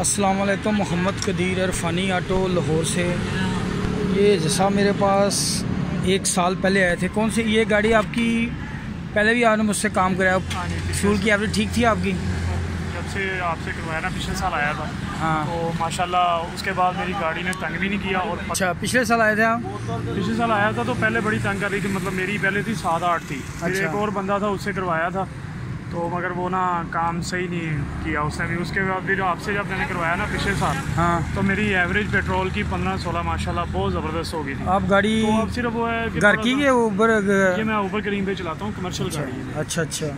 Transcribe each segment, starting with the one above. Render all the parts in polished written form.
अस्सलाम वालेकुम। मोहम्मद कदीर इरफानी ऑटो लाहौर से। ये जैसा मेरे पास 1 साल पहले आए थे। कौन सी ये गाड़ी आपकी? पहले भी आपने मुझसे काम कराया, फ्यूल की एवरेज ठीक थी आपकी? जब से आपसे करवाया ना, पिछले साल आया था। हाँ, तो माशाल्लाह उसके बाद मेरी गाड़ी ने तंग भी नहीं किया। और अच्छा, पिछले साल आए थे आप? पिछले साल आया था तो पहले बड़ी तंग कर रही थी, मतलब मेरी पहले थी 7-8 थी। फिर अच्छा। एक और बंदा था, उससे करवाया था तो मगर वो ना काम सही नहीं किया उसने भी। उसके बाद फिर आपसे जब मैंने करवाया ना पिछले साल, हाँ, तो मेरी एवरेज पेट्रोल की 15-16 माशाल्लाह बहुत ज़बरदस्त हो गई थी। आप गाड़ी तो अब सिर्फ वो है कि घर की है ऊबर? ये मैं ऊबर करीम पे चलाता हूँ, कमर्शियल गाड़ी है। अच्छा अच्छा,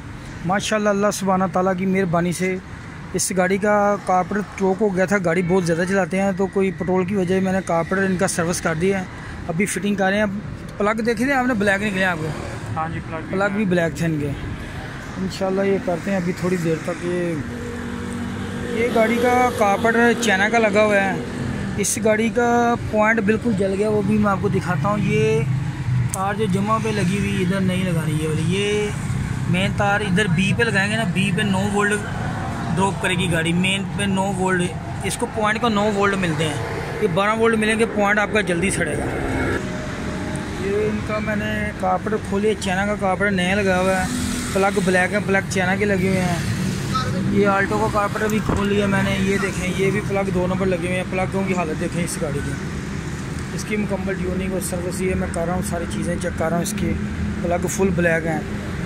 माशाल्लाह, अल्लाह सुब्हाना ताला की मेहरबानी से इस गाड़ी का कारपेटर चौक हो गया था। गाड़ी बहुत ज़्यादा चलाते हैं तो कोई पेट्रोल की वजह मैंने कारपेटर इनका सर्विस कर दिया है। अभी फिटिंग कर रहे हैं। प्लग देखे थे आपने, ब्लैक निकले आपको? हाँ जी, प्लग भी ब्लैक थे इनके। इंशाल्लाह ये करते हैं अभी थोड़ी देर तक। ये गाड़ी का कारपेटर चाइना का लगा हुआ है। इस गाड़ी का पॉइंट बिल्कुल जल गया, वो भी मैं आपको दिखाता हूँ। ये तार जो जमा पे लगी हुई इधर नहीं लगानी है वाली, ये मेन तार इधर बी पे लगाएंगे ना, बी पे 9 वोल्ट ड्रॉप करेगी गाड़ी। मेन पे 9 वोल्ट, इसको पॉइंट को 9 वोल्ट मिलते हैं। ये 12 वोल्ट मिलेंगे, पॉइंट आपका जल्दी सड़ेगा। ये इनका मैंने कारपेटर खोले, चाइना का कारपेटर नया लगा हुआ है। प्लग ब्लैक है, प्लग चाइना के लगे हुए हैं। ये आल्टो का कारपेटर भी खोल लिया मैंने। ये देखें, ये भी प्लग 2 नंबर लगे हुए हैं। प्लगों की हालत देखें इस गाड़ी की। इसकी मुकम्मल ट्यूनिंग और सर्विस ये मैं कर रहा हूँ, सारी चीज़ें चेक कर रहा हूँ। इसके प्लग फुल ब्लैक हैं।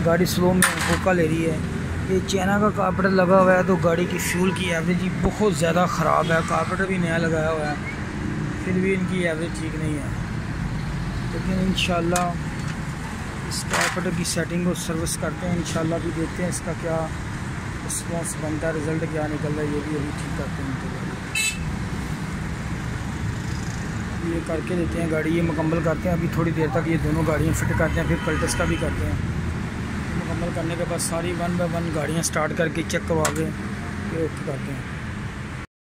गाड़ी स्लो में होका ले रही है। ये चाइना का कारपेटर लगा हुआ है तो गाड़ी की फ्यूल की एवरेज बहुत ज़्यादा ख़राब है। कारपेटर भी नया लगाया हुआ है, फिर भी इनकी एवरेज ठीक नहीं है। लेकिन इंशाल्लाह इस कारपेटर की सेटिंग और सर्विस करते हैं। इंशाल्लाह भी देखते हैं इसका क्या रिस्पॉन्स बनता है, रिज़ल्ट क्या निकल रहा है। ये भी अभी ठीक करते हैं। तो ये करके देते हैं गाड़ी, ये मुकम्मल करते हैं। अभी थोड़ी देर तक ये दोनों गाड़ियाँ फिट करते हैं, फिर कल्टस का भी करते हैं। मुकम्मल करने के बाद सारी 1 बाय 1 गाड़ियाँ स्टार्ट करके चेक करवा के ये ओके करते हैं।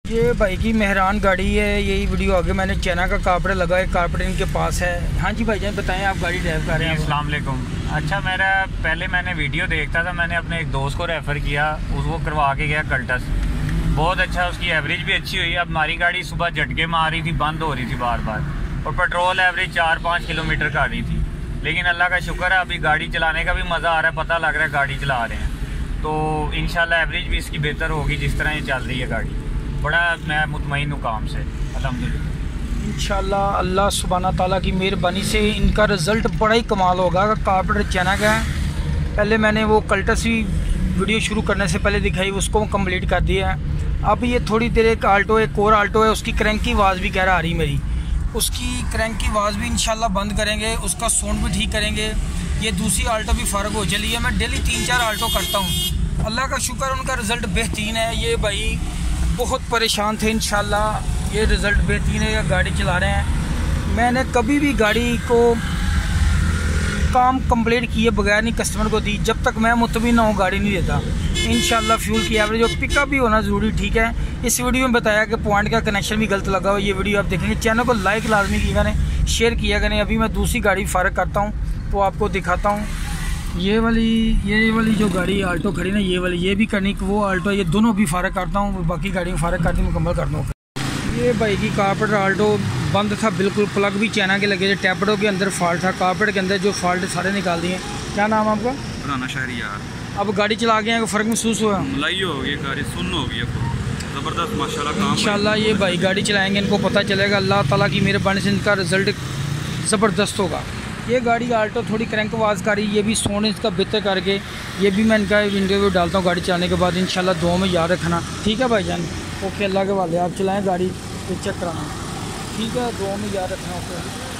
ये भाई की मेहरान गाड़ी है। यही वीडियो आगे मैंने चाइना का कारपेटर लगा है, कारपेटर इनके पास है। हाँ जी भाईजान, बताएं, आप गाड़ी ड्राइव कर रहे हैं? अस्सलाम वालेकुम। अच्छा, पहले मैंने वीडियो देखता था, मैंने अपने एक दोस्त को रेफ़र किया, उसको करवा के गया कल्टस। बहुत अच्छा, उसकी एवरेज भी अच्छी हुई। अब हमारी गाड़ी सुबह झटके मार रही थी, बंद हो रही थी बार बार, और पेट्रोल एवरेज 4-5 किलोमीटर का आ रही थी। लेकिन अल्लाह का शुक्र है, अभी गाड़ी चलाने का भी मज़ा आ रहा है, पता लग रहा है गाड़ी चला रहे हैं। तो इंशाल्लाह एवरेज भी इसकी बेहतर होगी जिस तरह ये चल रही है गाड़ी। बड़ा मैं मुतमईन हूँ काम से, अल्हम्दुलिल्लाह। इंशाल्लाह अल्लाह सुब्हाना ताला की मेहरबानी से इनका रिज़ल्ट बड़ा ही कमाल होगा। कारपेटर चाइना का है। पहले मैंने वो कल्टस ही वीडियो शुरू करने से पहले दिखाई, उसको कंप्लीट कर दिया है। अब ये थोड़ी देर एक और आल्टो है, उसकी क्रैंक की आवाज़ भी कह रहा आ रही मेरी। उसकी क्रैंक की आवाज़ भी इंशाल्लाह बंद करेंगे, उसका साउंड भी ठीक करेंगे। ये दूसरी आल्टो भी फ़र्क हो चली है। मैं डेली 3-4 आल्टो करता हूँ। अल्लाह का शुक्र, उनका रिज़ल्ट बेहतरीन है। ये भाई बहुत परेशान थे, इंशाल्लाह ये रिज़ल्ट बेहतरीन है। गाड़ी चला रहे हैं। मैंने कभी भी गाड़ी को काम कंप्लीट किए बगैर नहीं कस्टमर को दी। जब तक मैं मुतमिन ना हूँ गाड़ी नहीं देता। इंशाल्लाह फ्यूल की एवरेज और पिकअप भी होना ज़रूरी ठीक है। इस वीडियो में बताया कि पॉइंट का कनेक्शन भी गलत लगा हुआ। ये वीडियो आप देखेंगे। चैनल को लाइक लाजमी किया करें, शेयर किया करें। अभी मैं दूसरी गाड़ी फ़र्क करता हूँ तो आपको दिखाता हूँ। ये वाली जो गाड़ी आल्टो खड़ी ना, ये वाली, ये भी करनी, वो आल्टो, ये दोनों भी फ़र्क करता हूँ। बाकी गाड़ी में फ़र्क करती मुकम्मल करता हूँ। ये भाई की कारपेटर आल्टो बंद था बिल्कुल, प्लग भी चाइना के लगे थे। टैपडो के अंदर फॉल्ट था, कारपेट के अंदर जो फॉल्ट सारे निकाल दिए। क्या नाम आपका? पुराना शहरी यार। अब गाड़ी चला के आए, फ़र्क महसूस हुआ? मलाई हो गई गाड़ी, सुन्न हो गई, ज़बरदस्त माशाल्लाह काम। इंशाल्लाह ये भाई गाड़ी चलाएंगे, इनको पता चलेगा। अल्लाह ताला की मेहरबानी से इनका रिज़ल्ट ज़बरदस्त होगा। ये गाड़ी आल्टो थोड़ी क्रैंक आवाज़ कर रही है, ये भी सोने इसका बेहतर करके ये भी मैं इनका इंटरव्यू डालता हूँ गाड़ी चलाने के बाद। इंशाल्लाह दुआ में याद रखना, ठीक है भाईजान? ओके, अल्लाह के वाले, आप चलाएँ गाड़ी तो चेक कराना, ठीक है? दुआ में याद रखना। ओके।